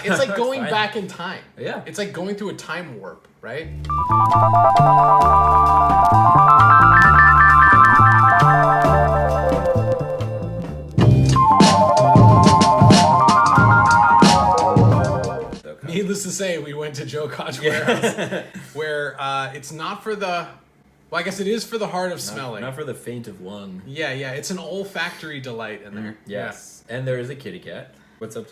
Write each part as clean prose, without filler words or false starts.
It's like going Fine. back in time. Yeah. It's like going through a time warp, right? Needless to say, we went to Joe Koch Warehouse, where it's not for the... Well, I guess it is for the heart of smelling. Not for the faint of lung. Yeah, it's an olfactory delight in there. Yes. And there is a kitty cat.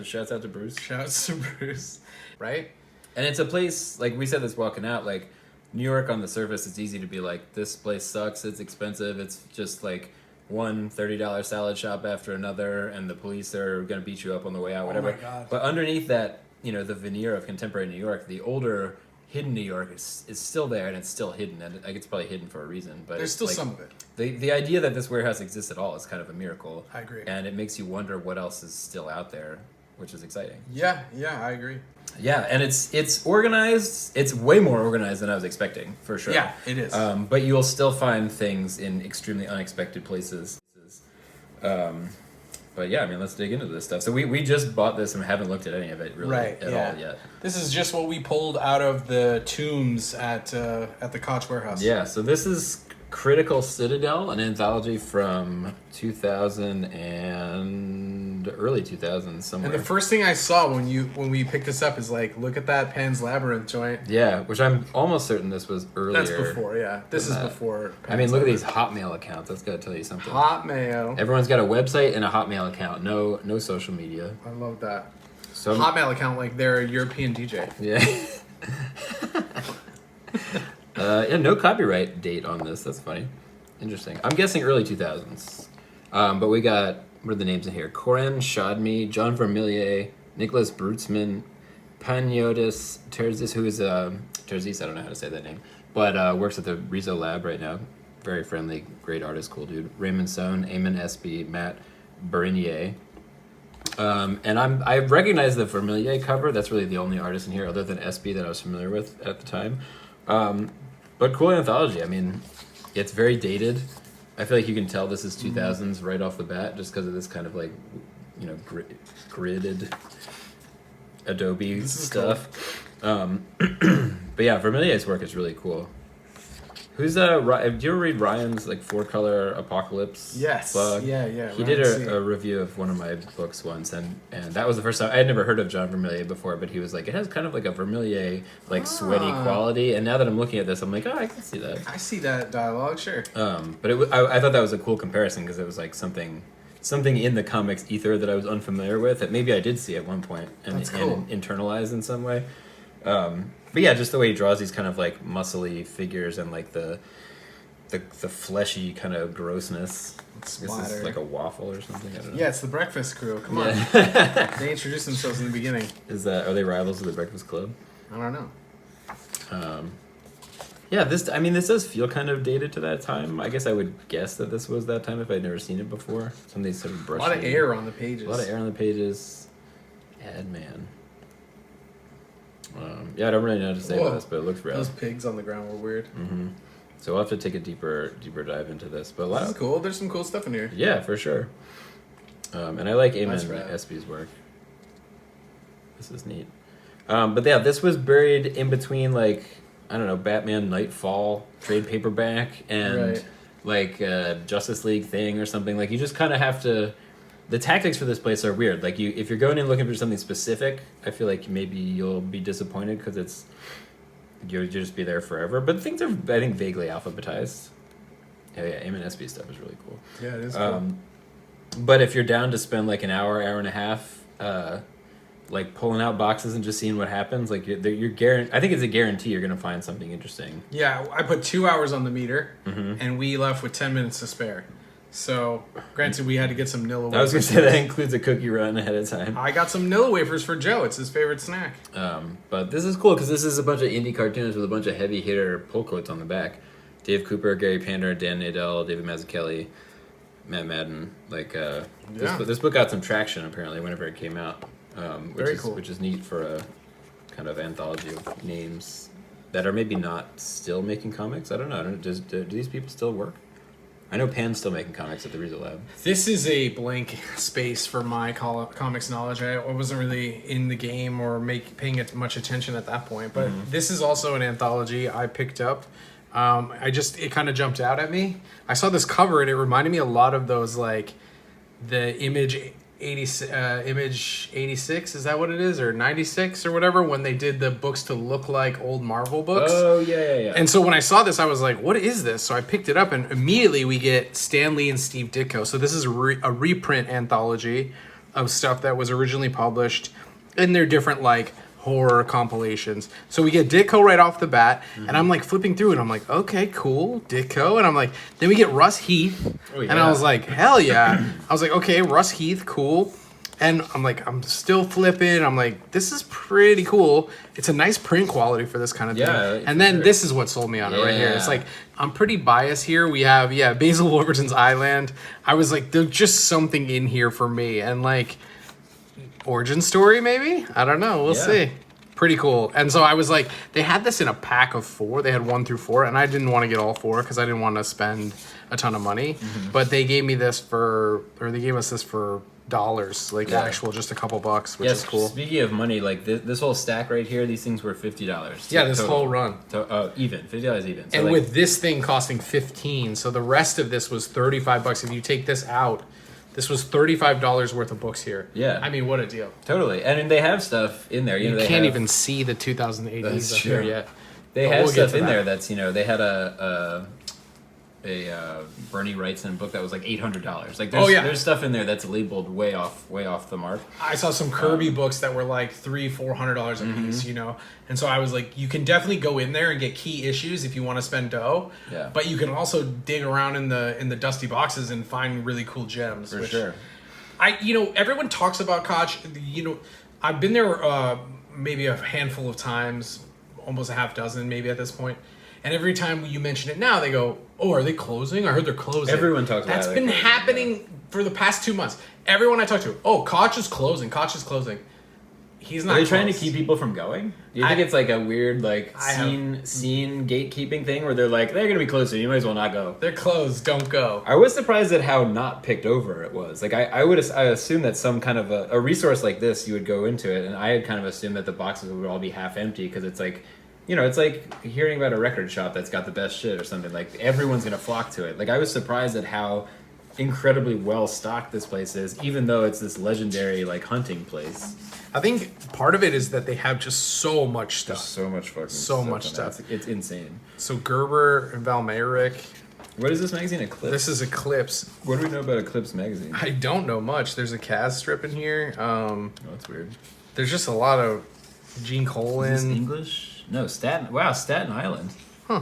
Shouts out to Bruce. Shouts to Bruce. Right? And it's a place, like we said this walking out, like New York on the surface, it's easy to be like, this place sucks, it's expensive, it's just like one $30 salad shop after another, and the police are going to beat you up on the way out, whatever. Oh my God. But underneath that, the veneer of contemporary New York, the older hidden New York is still there, and it's still hidden, and I think it's probably hidden for a reason. But There's still some of it. The idea that this warehouse exists at all is kind of a miracle. I agree. And it makes you wonder what else is still out there, which is exciting. Yeah, I agree. Yeah, and it's organized. It's way more organized than I was expecting, for sure. Yeah, it is. But you will still find things in extremely unexpected places. But yeah, I mean, let's dig into this stuff. So we just bought this and haven't looked at any of it really at all yet. This is just what we pulled out of the tombs at the Koch Warehouse. Yeah, so this is Critical Citadel, an anthology from 2000 and early 2000s somewhere. And the first thing I saw when we picked this up is like, look at that Pan's Labyrinth joint. Yeah, which I'm almost certain this was earlier. That's before, yeah. This is before Pan's I mean, look at these Labyrinth. Hotmail accounts. That's got to tell you something. Hotmail. Everyone's got a website and a Hotmail account. No social media. I love that. So Hotmail account like they're a European DJ. Yeah. Yeah, no copyright date on this. That's funny. Interesting. I'm guessing early 2000s. But we got, what are the names in here? Corinne Shadmi, John Vermillier, Nicholas Brutzman, Panyotis Terzis, who is, Terzis, I don't know how to say that name, but works at the Rizzo Lab right now. Very friendly, great artist, cool dude. Raymond Sohn, Eamon Espy, Matt Bernier. And I recognize the Vermillier cover. That's really the only artist in here other than Espy that I was familiar with at the time. But cool anthology. I mean, it's very dated. I feel like you can tell this is 2000s right off the bat just because of this kind of like, gridded Adobe stuff. Cool. But yeah, Vermillier's work is really cool. Who's do you ever read Ryan's like 4-color Apocalypse? Yes. Blog? Yeah. He did a review of one of my books once, and that was the first time I had never heard of John Vermillier before, but he was like, it has kind of like a Vermillier like sweaty quality, and now that I'm looking at this, I'm like, oh, I can see that. I see that dialogue, sure. But I thought that was a cool comparison because it was like something in the comics ether that I was unfamiliar with that maybe I did see at one point and internalize in some way. But yeah, just the way he draws these kind of like muscly figures and like the fleshy kind of grossness. This is like a waffle or something. I don't know. Yeah, it's the Breakfast Crew. Come on. They introduced themselves in the beginning. Are they rivals of the Breakfast Club? I don't know. Yeah, this does feel kind of dated to that time. I guess I would guess that this was that time if I'd never seen it before. Some of these sort of brushy. A lot of air on the pages. A lot of air on the pages. Ad man. Yeah, I don't really know what to say about this, but it looks real. Those pigs on the ground were weird. Mm-hmm. So we'll have to take a deeper dive into this. But this is cool. There's some cool stuff in here. Yeah, for sure. And I like Eamon Espy's work. This is neat. But yeah, this was buried in between like, I don't know, Batman Nightfall trade paperback and like Justice League thing or something. Like you just kind of have to. The tactics for this place are weird. Like if you're going in looking for something specific, I feel like maybe you'll be disappointed because you'll just be there forever. But things are, I think, vaguely alphabetized. Yeah, Eamon Espy stuff is really cool. Yeah, it is cool. But if you're down to spend like an hour and a half, like pulling out boxes and just seeing what happens, like you're I think it's a guarantee you're gonna find something interesting. Yeah, I put 2 hours on the meter, and we left with 10 minutes to spare. So, granted, we had to get some Nilla wafers. I was going to say that includes a cookie run ahead of time. I got some Nilla wafers for Joe. It's his favorite snack. But this is cool because this is a bunch of indie cartoons with a bunch of heavy hitter pull quotes on the back. Dave Cooper, Gary Pander, Dan Nadell, David Mazzucchelli, Matt Madden. Like, this book got some traction, apparently, whenever it came out. Which is neat for a kind of anthology of names that are maybe not still making comics. I don't know. Do these people still work? I know Pan's still making comics at the Riza Lab. This is a blank space for my comics knowledge. I wasn't really in the game or paying much attention at that point. But this is also an anthology I picked up. It kind of jumped out at me. I saw this cover and it reminded me a lot of those, like the Image 86, is that what it is, or 96 or whatever, when they did the books to look like old Marvel books. Oh yeah. And so when I saw this, I was like, what is this? So I picked it up and immediately we get Stan Lee and Steve Ditko. So this is a reprint anthology of stuff that was originally published in their different like horror compilations. So we get Ditko right off the bat, and I'm like flipping through and I'm like, okay, cool, Ditko. And I'm like, then we get Russ Heath. Oh, yeah. And I was like, hell yeah. I was like, okay, Russ Heath, cool. And I'm like, I'm still flipping. I'm like, this is pretty cool. It's a nice print quality for this kind of thing. And then this is what sold me on it right here. It's like, I'm pretty biased here. We have, Basil Wolverton's Island. I was like, there's just something in here for me. And like, origin story maybe? I don't know. We'll see. Pretty cool. And so I was like, they had this in a pack of 4. They had 1 through 4, and I didn't want to get all 4 because I didn't want to spend a ton of money. But they gave me this they gave us this for $, like actual just a couple bucks, which is cool. Speaking of money, like this whole stack right here, these things were $50. Yeah, this whole run. Even $50 even. So and like, with this thing costing $15, so the rest of this was $35. If you take this out, this was $35 worth of books here. Yeah. I mean, what a deal. Totally. And they have stuff in there. You can't even see the 2008 up here yet. They have stuff in there that's, they had a Bernie Wrightson book that was like $800. Like there's stuff in there that's labeled way off the mark. I saw some Kirby books that were like $300-$400 a piece, and so I was like, you can definitely go in there and get key issues if you want to spend dough. Yeah. But you can also dig around in the dusty boxes and find really cool gems. For sure. Everyone talks about Koch. I've been there maybe a handful of times, almost a half dozen maybe at this point. And every time you mention it now, they go, "Oh, are they closing? I heard they're closing." Everyone talks about it. That's been happening for the past 2 months. Everyone I talk to, "Oh, Koch is closing. Koch is closing." He's not. Are they trying to keep people from going? Do you think it's like a weird scene gatekeeping thing where they're like, they're gonna be closed, so you might as well not go? They're closed. Don't go. I was surprised at how not picked over it was. Like I assume that some kind of a resource like this, you would go into it, and I had kind of assumed that the boxes would all be half empty because it's like. It's like hearing about a record shop that's got the best shit or something. Like, everyone's going to flock to it. Like, I was surprised at how incredibly well-stocked this place is, even though it's this legendary, like, hunting place. I think part of it is that they have just so much stuff. There's so much fucking so much stuff. It's insane. So Gerber and Valmeric. What is this magazine? Eclipse? This is Eclipse. What do we know about Eclipse magazine? I don't know much. There's a Kaz strip in here. Oh, that's weird. There's just a lot of Gene Colan. Is this English? No, Staten Island. Huh.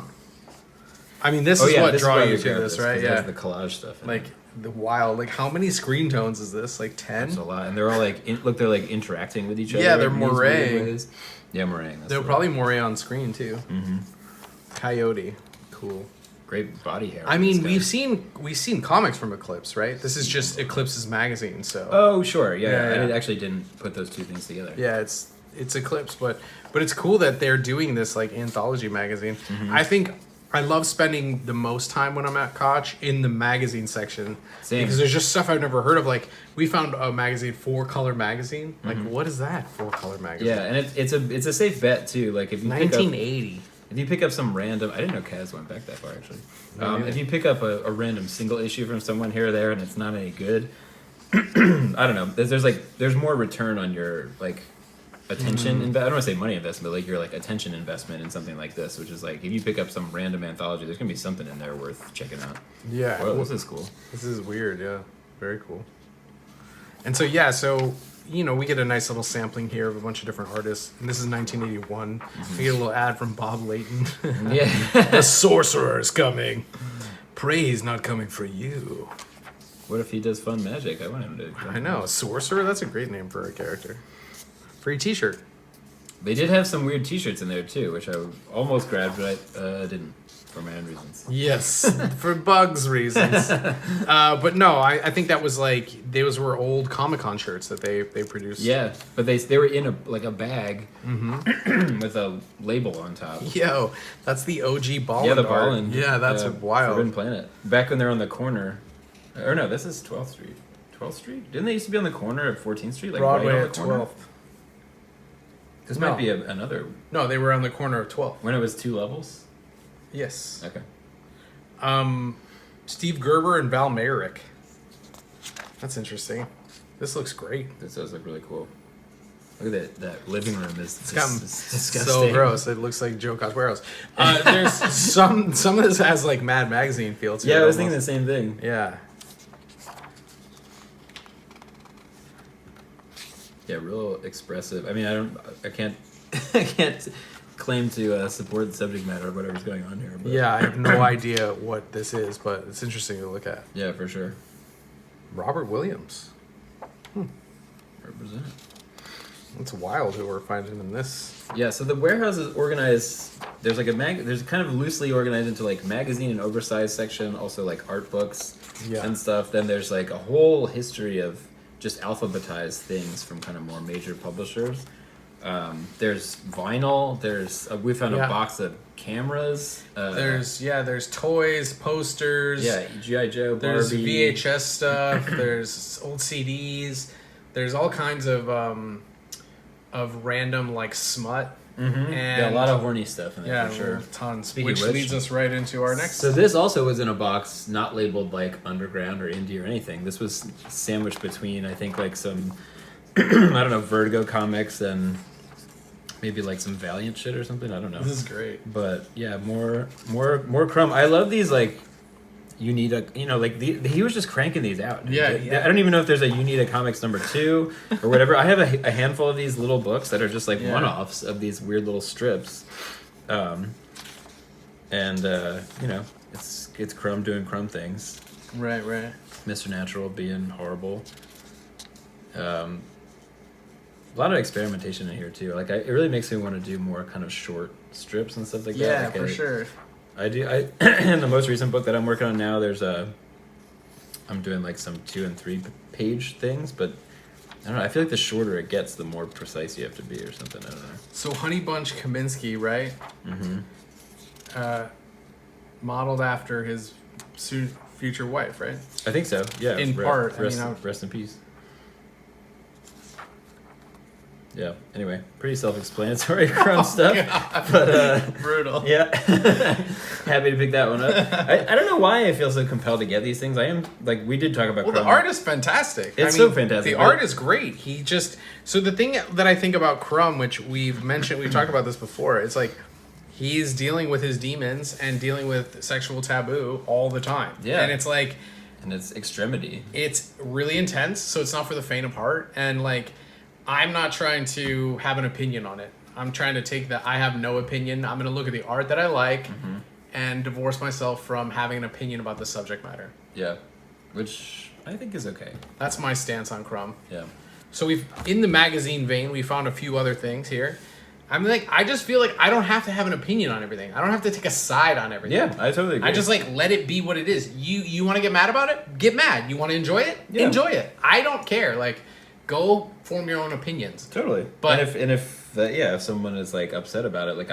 I mean, this is what draw you to this, right? Yeah. The collage stuff. Like, the wild. Like, how many screen tones is this? Like, 10? That's a lot. And they're all like, they're like interacting with each other. Yeah, they're moray. Yeah, moray. They're probably moray on screen, too. Mm-hmm. Coyote. Cool. Great body hair. I mean, we've seen comics from Eclipse, right? This is just Eclipse's magazine, so. Oh, sure. Yeah. I actually didn't put those two things together. Yeah, it's Eclipse, but it's cool that they're doing this like anthology magazine. I think I love spending the most time when I'm at Koch in the magazine section. Same. Because there's just stuff I've never heard of. Like, we found a magazine, 4-Color magazine. Like, what is that, 4-Color magazine? Yeah, and it's a safe bet too. Like, if you 1980. If you pick up some random, I didn't know Kaz went back that far actually. If you pick up a random single issue from someone here or there and it's not any good, I don't know. There's more return on your like attention. I don't want to say money investment, but like your like attention investment in something like this, which is like if you pick up some random anthology, there's gonna be something in there worth checking out. Yeah. Whoa, this is cool. This is weird. Yeah. Very cool. And so we get a nice little sampling here of a bunch of different artists. And this is 1981. We get a little ad from Bob Layton. Yeah. The sorcerer is coming. Pray he's not coming for you. What if he does fun magic? I want him to. I know. A sorcerer? That's a great name for a character. Free t-shirt. They did have some weird t-shirts in there too, which I almost grabbed, but I didn't. for my own reasons. Yes, for bugs reasons. But no, I think that was like those were old Comic-Con shirts that they produced. Yeah, but they were in a bag with a label on top. Yo, that's the OG Ballin. Yeah, the Ballin. Yeah, that's wild. Forbidden Planet. Back when they're on the corner. Or no, this is 12th Street. 12th Street? Didn't they used to be on the corner of 14th Street? Like Broadway right on at the corner? 12th. This might be another. No, they were on the corner of 12th. When it was 2 levels? Yes. Okay. Steve Gerber and Val Mayrick. That's interesting. This looks great. This does look really cool. Look at that living room is disgusting. So gross. It looks like Joe Cosperos. There's some of this has like Mad Magazine feel to it. Yeah, I was thinking the same thing. Yeah. Yeah, real expressive. I mean, I can't I can't claim to support the subject matter of whatever's going on here. But. Yeah, I have no idea what this is, but it's interesting to look at. Yeah, for sure. Robert Williams. Represent. It's wild who we're finding in this. Yeah, so the warehouse is organized. There's like there's kind of loosely organized into like magazine and oversized section, also like art books and stuff. Then there's like a whole history of just alphabetized things from kind of more major publishers. There's vinyl. There's we found a box of cameras. There's toys, posters. Yeah, G.I. Joe, Barbie. There's VHS stuff. There's old CDs. There's all kinds of random like smut. Mm-hmm. And a lot of horny stuff in there for sure. Tons. Which leads us right into our next. So this also was in a box not labeled like underground or indie or anything. This was sandwiched between I think like some I don't know Vertigo comics and maybe like some Valiant shit or something. I don't know. This is great. But yeah, more Crumb. I love these like you need a like he was just cranking these out. Yeah. I don't even know if there's a You Need a Comics #2 or whatever. I have a handful of these little books that are just like one-offs of these weird little strips, it's Crumb doing Crumb things. Right. Mr. Natural being horrible. A lot of experimentation in here too. Like it really makes me want to do more kind of short strips and stuff like that. Yeah, like for sure. I do. In the most recent book that I'm working on now, I'm doing like some 2 and 3 page things, but I don't know. I feel like the shorter it gets, the more precise you have to be, or something. I don't know. So Honey Bunch Kaminsky, right? Mm-hmm. Modeled after his future wife, right? I think so. Yeah. In part. Rest in peace. Yeah. Anyway, pretty self-explanatory Crumb stuff, God. but Brutal. Yeah. Happy to pick that one up. I don't know why I feel so compelled to get these things. I am like we did talk about. Well, Crumb. the art is fantastic. It's so fantastic. The art is great. So the thing that I think about Crumb, which we've talked about this before, it's like he's dealing with his demons and dealing with sexual taboo all the time. Yeah. And it's like, and it's extremity. It's really intense. So it's not for the faint of heart. And like, I'm not trying to have an opinion on it. I'm trying to take that I have no opinion. I'm going to look at the art that I like and divorce myself from having an opinion about the subject matter. Yeah, which I think is okay. That's my stance on Crumb. Yeah. So in the magazine vein, we found a few other things here. I just feel like I don't have to have an opinion on everything. I don't have to take a side on everything. Yeah, I totally agree. I just let it be what it is. You want to get mad about it? Get mad. You want to enjoy it? Yeah. Enjoy it. I don't care. Go form your own opinions. Totally. But if someone is upset about it,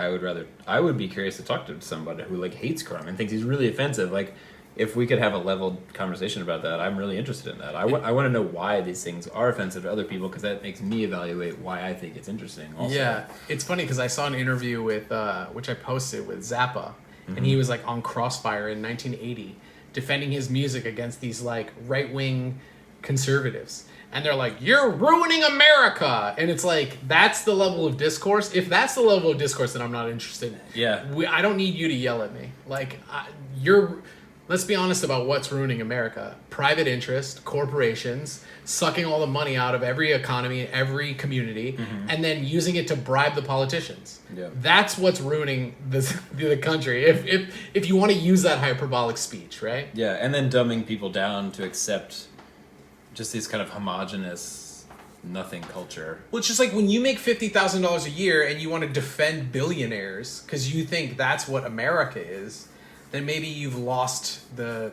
I would be curious to talk to somebody who hates Crumb and thinks he's really offensive. If we could have a leveled conversation about that, I'm really interested in that. I want to know why these things are offensive to other people because that makes me evaluate why I think it's interesting. Also. Yeah, it's funny because I saw an interview with which I posted with Zappa, and he was on Crossfire in 1980, defending his music against these right wing conservatives. And they're like, you're ruining America. And it's that's the level of discourse. If that's the level of discourse, then I'm not interested. Yeah. I don't need you to yell at me. Let's be honest about what's ruining America. Private interest, corporations, sucking all the money out of every economy, every community, and then using it to bribe the politicians. Yeah. That's what's ruining the country. If you want to use that hyperbolic speech, right? Yeah, and then dumbing people down to accept just this kind of homogenous nothing culture. Well, it's just when you make $50,000 a year and you want to defend billionaires because you think that's what America is. then maybe you've lost the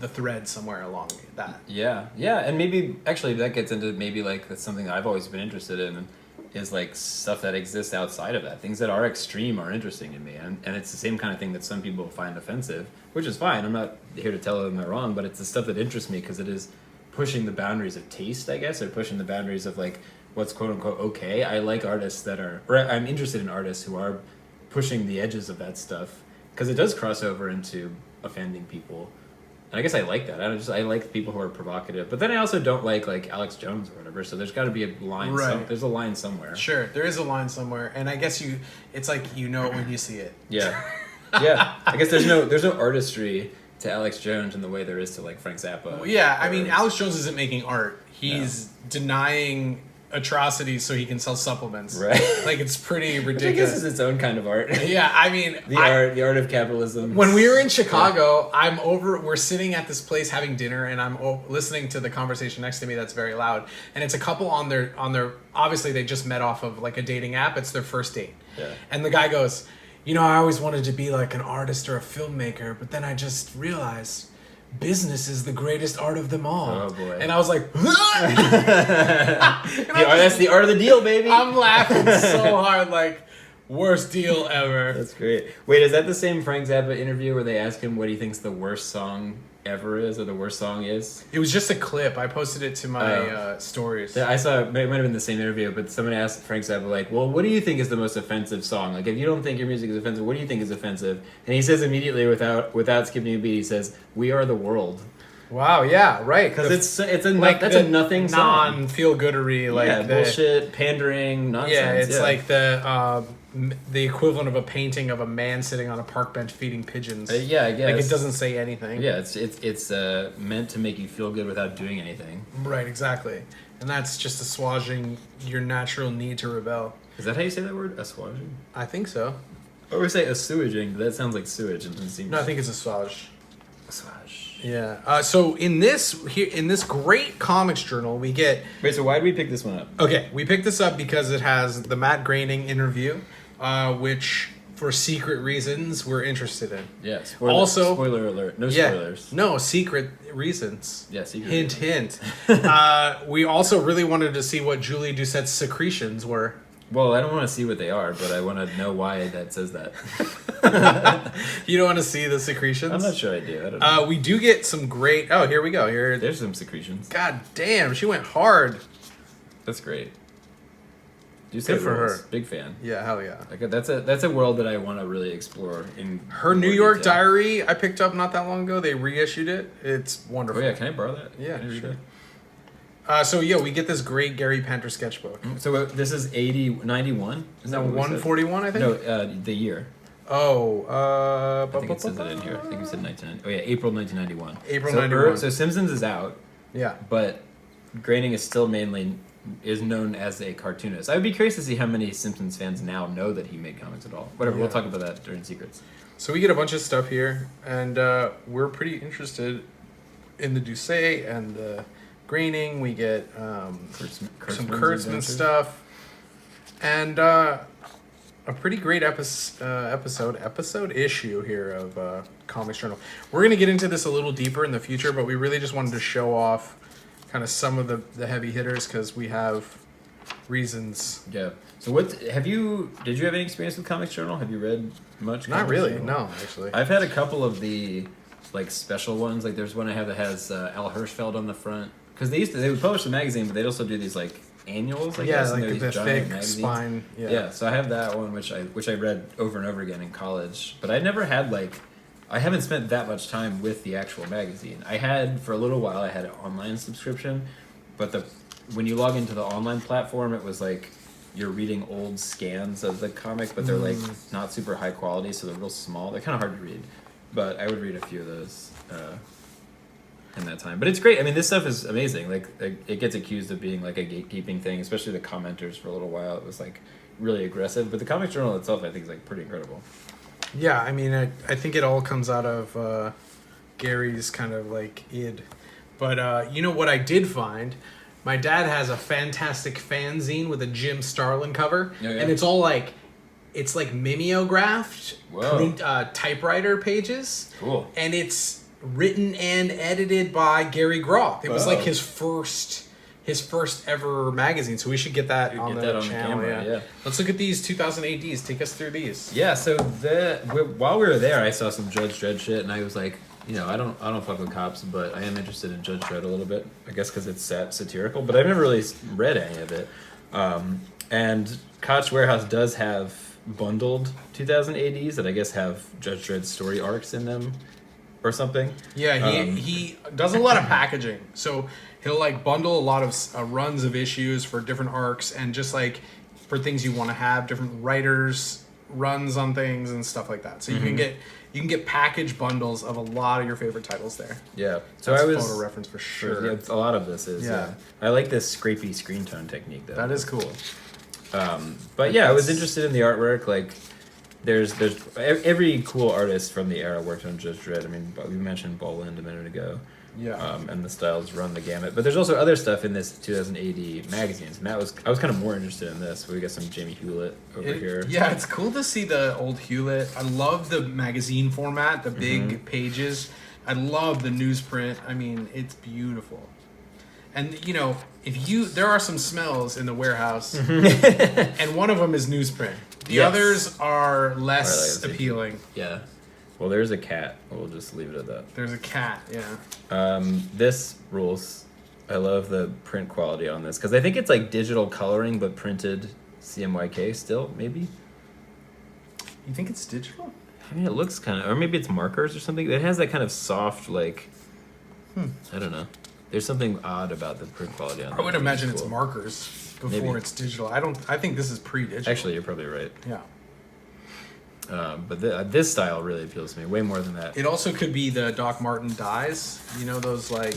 thread somewhere along that. Yeah, and maybe actually that gets into maybe like that's something that I've always been interested in, is like stuff that exists outside of that. Things that are extreme are interesting to me, and it's the same kind of thing that some people find offensive, which is fine. I'm not here to tell them they're wrong, but it's the stuff that interests me because it is pushing the boundaries of taste, I guess, or pushing the boundaries of like what's quote unquote okay. I like artists that are, or I'm interested in artists who are pushing the edges of that stuff because it does cross over into offending people. And I guess I like that. I like people who are provocative, but then I also don't like Alex Jones or whatever. So there's got to be a line. Right. There's a line somewhere. Sure, there is a line somewhere, and I guess it's like you know it when you see it. Yeah, yeah. I guess there's no artistry to Alex Jones in the way there is to like Frank Zappa. Well, yeah, I mean Alex Jones isn't making art. He's denying atrocities so he can sell supplements. Right. Like it's pretty ridiculous. Which I guess is its own kind of art. Yeah, I mean the art of capitalism. When we were in Chicago, we're sitting at this place having dinner, and I'm listening to the conversation next to me that's very loud, and it's a couple on their obviously they just met off of like a dating app. It's their first date. Yeah. And the guy goes, I always wanted to be like an artist or a filmmaker, but then I just realized business is the greatest art of them all. Oh boy. And I was like, that's the art of the deal, baby. I'm laughing so hard, like, worst deal ever. That's great. Wait, is that the same Frank Zappa interview where they ask him what he thinks the worst song ever is, or the worst song is? It was just a clip. I posted it to my stories. Yeah, I saw it. It might have been the same interview, but someone asked Frank Zappa, like, well, what do you think is the most offensive song? Like, if you don't think your music is offensive, what do you think is offensive? And he says immediately, without skipping a beat, he says, "We Are the World." Wow, yeah, right. Because that's a nothing song. Non-feel-goodery, like bullshit, pandering, nonsense. Yeah, it's like the equivalent of a painting of a man sitting on a park bench feeding pigeons. Yeah, I guess. Like it doesn't say anything. Yeah, it's meant to make you feel good without doing anything. Right, exactly. And that's just assuaging your natural need to rebel. Is that how you say that word? Assuaging? I think so. Or we say assuaging, but that sounds like sewage. It doesn't seem. No, I think it's assuage. Assuage. Yeah. So in this great comics journal, we get. Wait. So why did we pick this one up? Okay, we picked this up because it has the Matt Groening interview, which for secret reasons we're interested in. Yeah. Spoiler alert. No spoilers. No secret reasons. Yeah. Secret. Hint. We also really wanted to see what Julie Doucette's secretions were. Well, I don't want to see what they are, but I want to know why that says that. You don't want to see the secretions? I'm not sure I do. I don't know. We do get some great... Oh, here we go. There's some secretions. God damn, she went hard. That's great. Good for her. Big fan. Yeah, hell yeah. Like that's a world that I want to really explore. In her New York Diary, I picked up not that long ago. They reissued it. It's wonderful. Oh yeah, can I borrow that? Yeah, sure. So we get this great Gary Panter sketchbook. So this is 91? Is that 141? I think. No, the year. Oh, I think it says it in here. I think you said 1990. Oh yeah, April 1991. April 91. So Simpsons is out. Yeah. But Groening is still mainly known as a cartoonist. I would be curious to see how many Simpsons fans now know that he made comics at all. Whatever, we'll talk about that during Secrets. So we get a bunch of stuff here, and we're pretty interested in the Doucet and the Groening. We get some Kurtzman stuff, and a pretty great episode issue here of Comics Journal. We're going to get into this a little deeper in the future, but we really just wanted to show off kind of some of the heavy hitters because we have reasons. Yeah. So did you have any experience with Comics Journal? Have you read much? Not really. Journal? No, actually. I've had a couple of the like special ones. Like there's one I have that has Al Hirschfeld on the front because they would publish the magazine, but they'd also do these like annuals. I guess, like the thick magazines. spine. Yeah. So I have that one, which I read over and over again in college, but I never had I haven't spent that much time with the actual magazine. I had for a little while. I had an online subscription, but when you log into the online platform, it was like you're reading old scans of the comic, but they're like not super high quality, so they're real small. They're kind of hard to read, but I would read a few of those in that time. But it's great. I mean, this stuff is amazing. Like it gets accused of being like a gatekeeping thing, especially the commenters for a little while. It was like really aggressive, but the Comics Journal itself, I think, is like pretty incredible. Yeah, I mean, I think it all comes out of Gary's kind of like id. But you know what I did find? My dad has a fantastic fanzine with a Jim Starlin cover, and it's all like It's like mimeographed print, typewriter pages. Cool. And it's written and edited by Gary Groth. It was like his first ever magazine, so we should get that on the channel. Yeah. Let's look at these 2000 ADs. Take us through these. Yeah, so while we were there, I saw some Judge Dredd shit, and I was like, you know, I don't fuck with cops, but I am interested in Judge Dredd a little bit. I guess because it's satirical, but I've never really read any of it. And Koch Warehouse does have bundled 2000 ADs that I guess have Judge Dredd story arcs in them or something. Yeah, he does a lot of packaging. So he'll like bundle a lot of runs of issues for different arcs and just like for things you want to have, different writers runs on things and stuff like that. So you can get package bundles of a lot of your favorite titles there. Yeah, so that's I was photo reference for sure. Yeah, a lot of this is. Yeah, I like this scrapey screen tone technique though. That is cool. But yeah, I was interested in the artwork. Like, there's every cool artist from the era worked on Judge Dredd. I mean, we mentioned Boland a minute ago. Yeah. And the styles run the gamut. But there's also other stuff in this 2000 AD magazines, and I was kind of more interested in this. We got some Jamie Hewlett over here. Yeah, it's cool to see the old Hewlett. I love the magazine format, the big pages. I love the newsprint. I mean, it's beautiful. And you know, there are some smells in the warehouse, and one of them is newsprint. The others are less appealing. Yeah. Well, there's a cat. We'll just leave it at that. There's a cat, yeah. This rules. I love the print quality on this because I think it's like digital coloring but printed CMYK still, maybe. You think it's digital? I mean, it looks kind of, or maybe it's markers or something. It has that kind of soft, like, I don't know. There's something odd about the print quality on it. I would imagine it's markers before it's digital. I think this is pre-digital. Actually, you're probably right. Yeah. But this style really appeals to me way more than that. It also could be the Doc Martin dyes. You know those like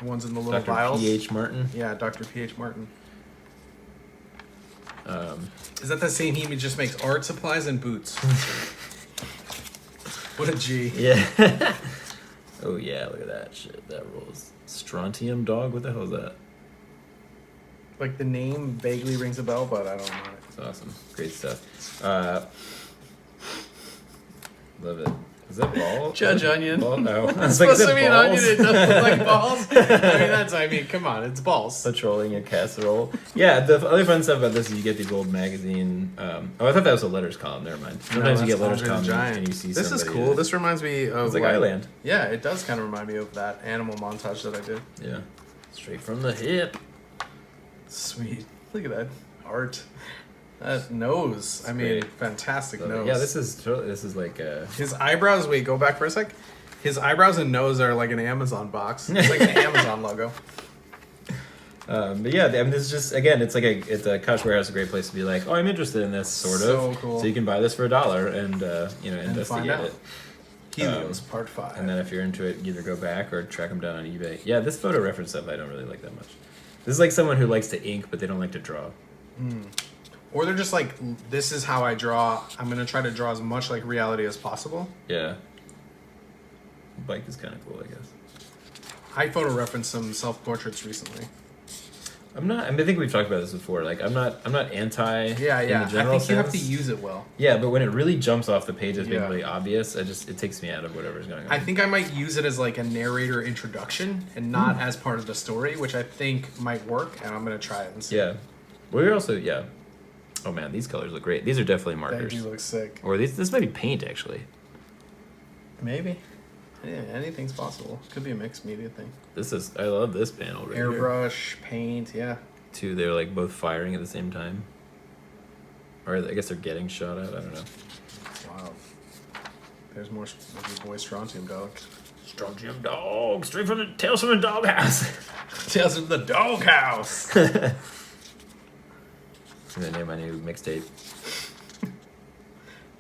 ones in the little Dr. vials. P.H. Martin. Yeah, Dr. P.H. Martin. Is that the same he just makes art supplies and boots? What a G. Yeah. Oh yeah, look at that shit. That rules. Strontium dog. What the hell is that? Like the name vaguely rings a bell, but I don't know it. It's awesome. Great stuff. Love it. Is that ball? Judge Onion. Ball? No. It's supposed to be an onion. It doesn't look like balls. I mean, come on. It's balls. Patrolling a casserole. Yeah, the other fun stuff about this is you get these old magazine. I thought that was a letters column. Never mind. Sometimes you get letters column and you see this is cool. This reminds me of... It's like Island. Yeah, it does kind of remind me of that animal montage that I did. Yeah. Straight from the hip. Sweet. Look at that art. That nose. I mean, fantastic nose. Yeah, this is like his eyebrows. Wait, go back for a sec. His eyebrows and nose are like an Amazon box. It's like an Amazon logo. But yeah, I mean, this is just again, it's a Koch Warehouse, a great place to be like, oh, I'm interested in this sort of. So cool. So you can buy this for $1 and investigate it. Helios Part 5. And then if you're into it, either go back or track them down on eBay. Yeah, this photo reference stuff I don't really like that much. This is like someone who likes to ink, but they don't like to draw. Or they're just like, this is how I draw. I'm going to try to draw as much like reality as possible. Yeah. Bike is kind of cool, I guess. I photo referenced some self-portraits recently. I think we've talked about this before. Like, I'm not anti. Yeah. In the general I think sense. you have to use it well. Yeah, but when it really jumps off the page as being really obvious, it takes me out of whatever's going on. I think I might use it as like a narrator introduction and not as part of the story, which I think might work. And I'm going to try it and see. Yeah. We're also Oh man, these colors look great. These are definitely markers. They do look sick. Or this might be paint actually. Maybe. Yeah, anything's possible. Could be a mixed media thing. I love this panel right Airbrush, paint, yeah. Two, they're like both firing at the same time. Or I guess they're getting shot at, I don't know. Wow. There's more of your boy Strontium Dog. Strontium Dog, straight from the Tales from the Doghouse. Tales from the Doghouse. I'm gonna name my new mixtape.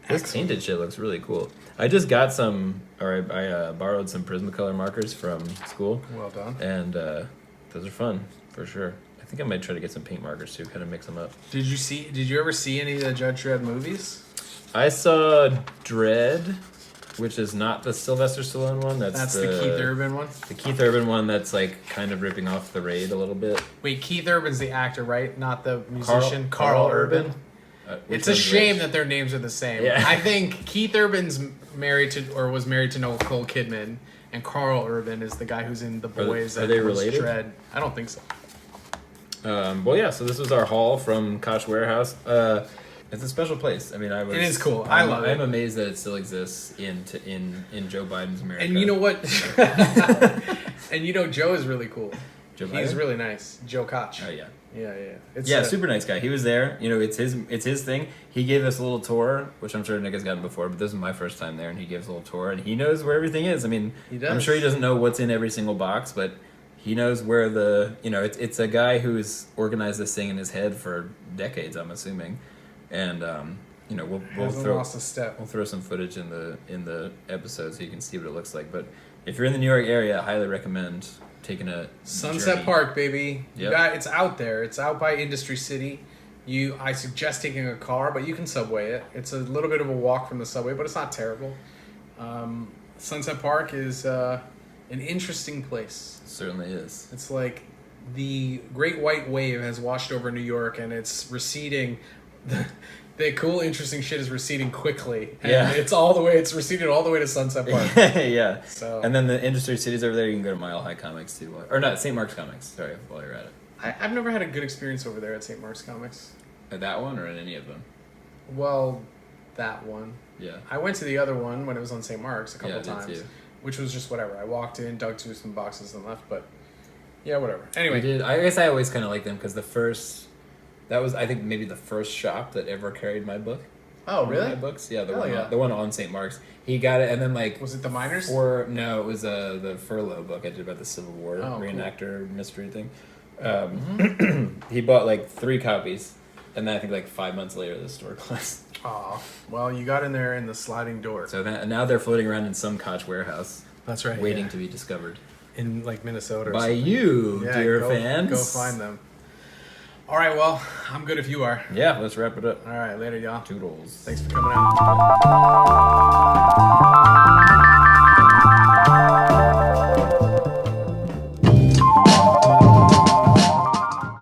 This painted shit looks really cool. I just got I borrowed some Prismacolor markers from school. Well done. And those are fun, for sure. I think I might try to get some paint markers too, kind of mix them up. Did you ever see any of the Judge Dredd movies? I saw Dredd, which is not the Sylvester Stallone one. That's the Keith Urban one? The Keith Urban one that's like kind of ripping off The Raid a little bit. Wait, Keith Urban's the actor, right? Not the musician? Carl Urban? It's a shame that their names are the same. Yeah. I think Keith Urban's was married to Nicole Kidman, and Carl Urban is the guy who's in The Boys. Are they related? Dread. I don't think so. Well, yeah. So this was our haul from Koch Warehouse. It's a special place. I mean, It is cool. I love it. I'm amazed that it still exists in Joe Biden's America. And you know what? And you know Joe is really cool. Joe He's Biden? really nice. Joe Koch. Oh yeah. Yeah. Super nice guy. He was there. You know, it's his thing. He gave us a little tour, which I'm sure Nick has gotten before, but this is my first time there, and he gives a little tour, and he knows where everything is. I mean, He does. I'm sure he doesn't know what's in every single box, but he knows where it's a guy who's organized this thing in his head for decades, I'm assuming, and we'll Hasn't throw lost a step. we'll throw some footage in the episode so you can see what it looks like. But if you're in the New York area, I highly recommend taking a Sunset journey. Park, baby. Yep. It's out there. It's out by Industry City. I suggest taking a car, but you can subway it. It's a little bit of a walk from the subway, but it's not terrible. Sunset Park is an interesting place. It certainly is. It's like the Great White Wave has washed over New York, and it's receding. The cool, interesting shit is receding quickly. And it's receded all the way to Sunset Park. Yeah. So, And then the industry cities over there, you can go to Mile High Comics too. Or not, St. Mark's Comics. Sorry, while you're at it. I've never had a good experience over there at St. Mark's Comics. At that one or at any of them? Well, that one. Yeah. I went to the other one when it was on St. Mark's a couple I did times, too. which was just whatever. I walked in, dug through some boxes, and left. But yeah, whatever. Anyway, I guess I always kind of liked them because that was, I think, maybe the first shop that ever carried my book. oh One of really? My books, yeah, Hell yeah. the one on St. Mark's. He got it, and then like Was it the Miners? no, it was the Furlough book I did about the Civil War Oh, cool. reenactor mystery thing. Mm-hmm. He bought like 3 copies, and then I think like 5 months later the store closed. Oh, well, you got in there in the sliding door. So now they're floating around in some Koch warehouse, That's right. waiting yeah. to be discovered in like Minnesota or by something. you, Yeah, dear go, fans. Go find them. All right, well, I'm good if you are. Yeah, let's wrap it up. All right, later, y'all. Toodles. Thanks for coming out.